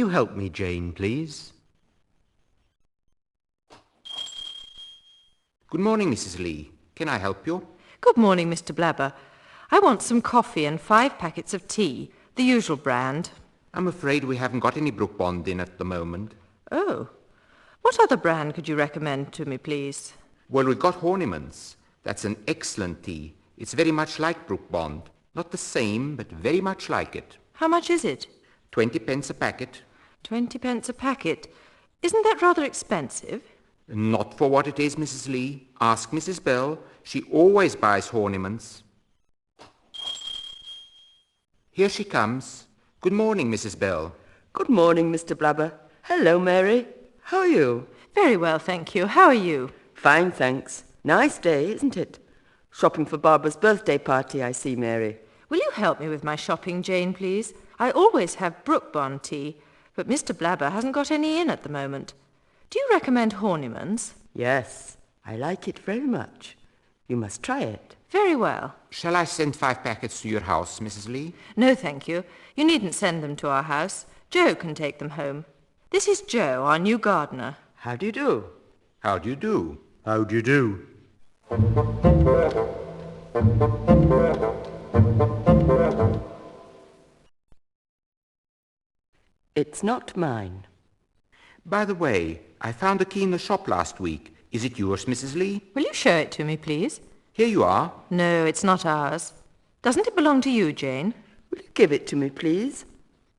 you help me, Jane, please? Good morning, Mrs. Lee. Can I help you? Good morning, Mr. Blabber. I want some coffee and 5 packets of tea, the usual brand. I'm afraid we haven't got any Brook Bond in at the moment. Oh. What other brand could you recommend to me, please? Well, we've got Horniman's. That's an excellent tea. It's very much like Brook Bond. Not the same, but very much like it. How much is it? 20 pence a packet. 20 pence a packet. Isn't that rather expensive? Not for what it is, Mrs. Lee. Ask Mrs. Bell. She always buys Horniman's. Here she comes. Good morning, Mrs. Bell. Good morning, Mr. Blabber. Hello, Mary. How are you? Very well, thank you. How are you? Fine, thanks. Nice day, isn't it? Shopping for Barbara's birthday party, I see, Mary. Will you help me with my shopping, Jane, please? I always have Brook Bond tea, but Mr. Blabber hasn't got any in at the moment. Do you recommend Horniman's? Yes, I like it very much. You must try it. Very well. Shall I send 5 packets to your house, Mrs. Lee? No, thank you. You needn't send them to our house. Joe can take them home. This is Joe, our new gardener. How do you do? How do you do? How do you do? It's not mine. By the way, I found a key in the shop last week. Is it yours, Mrs. Lee? Will you show it to me, please? Here you are. No, it's not ours. Doesn't it belong to you, Jane? Will you give it to me, please?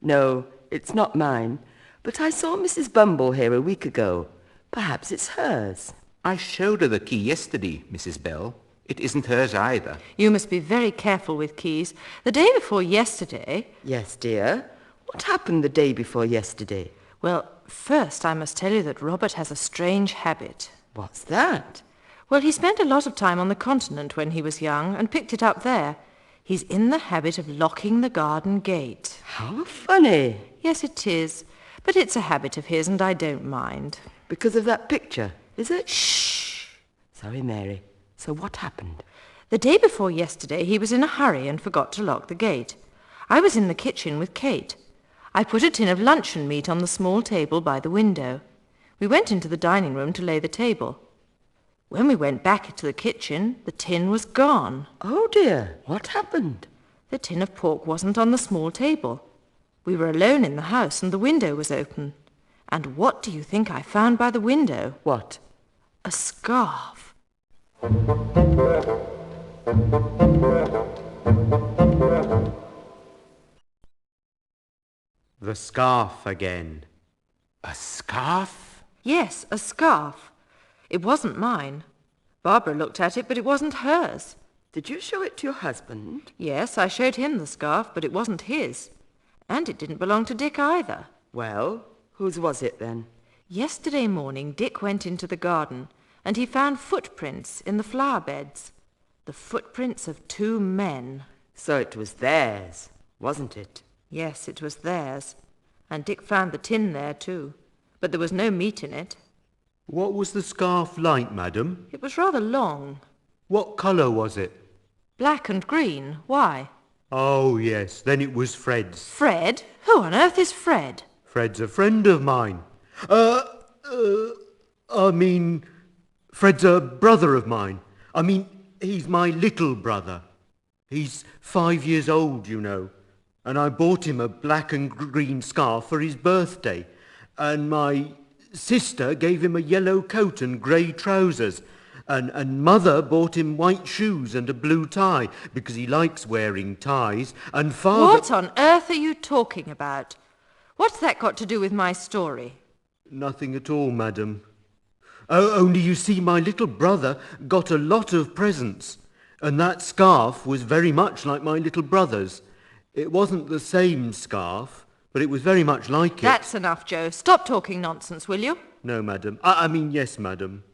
No, it's not mine. But I saw Mrs. Bumble here a week ago. Perhaps it's hers. I showed her the key yesterday, Mrs. Bell. It isn't hers either. You must be very careful with keys. The day before yesterday... Yes, dear. What happened the day before yesterday? Well, first I must tell you that Robert has a strange habit. What's that? Well, he spent a lot of time on the continent when he was young and picked it up there. He's in the habit of locking the garden gate. How funny. Yes, it is. But it's a habit of his and I don't mind. Because of that picture, is it? Shh! Sorry, Mary. So what happened? The day before yesterday he was in a hurry and forgot to lock the gate. I was in the kitchen with Kate. I put a tin of luncheon meat on the small table by the window. We went into the dining room to lay the table. When we went back into the kitchen, the tin was gone. Oh, dear. What happened? The tin of pork wasn't on the small table. We were alone in the house and the window was open. And what do you think I found by the window? What? A scarf. The scarf again. A scarf? Yes, a scarf. It wasn't mine. Barbara looked at it, but it wasn't hers. Did you show it to your husband? Yes, I showed him the scarf, but it wasn't his. And it didn't belong to Dick either. Well, whose was it then? Yesterday morning, Dick went into the garden, and he found footprints in the flower beds. The footprints of 2 men. So it was theirs, wasn't it? Yes, it was theirs. And Dick found the tin there too. But there was no meat in it. What was the scarf like, madam? It was rather long. What colour was it? Black and green. Why? Oh, yes, then it was Fred's. Fred? Who on earth is Fred? Fred's a friend of mine. Fred's a brother of mine. He's my little brother. He's 5 years old, you know. And I bought him a black and green scarf for his birthday. And my sister gave him a yellow coat and grey trousers. And Mother bought him white shoes and a blue tie, because he likes wearing ties. And Father... What on earth are you talking about? What's that got to do with my story? Nothing at all, madam. Oh, only you see, my little brother got a lot of presents. And that scarf was very much like my little brother's. It wasn't the same scarf, but it was very much like it. That's enough, Joe. Stop talking nonsense, will you? No, madam. Yes, madam.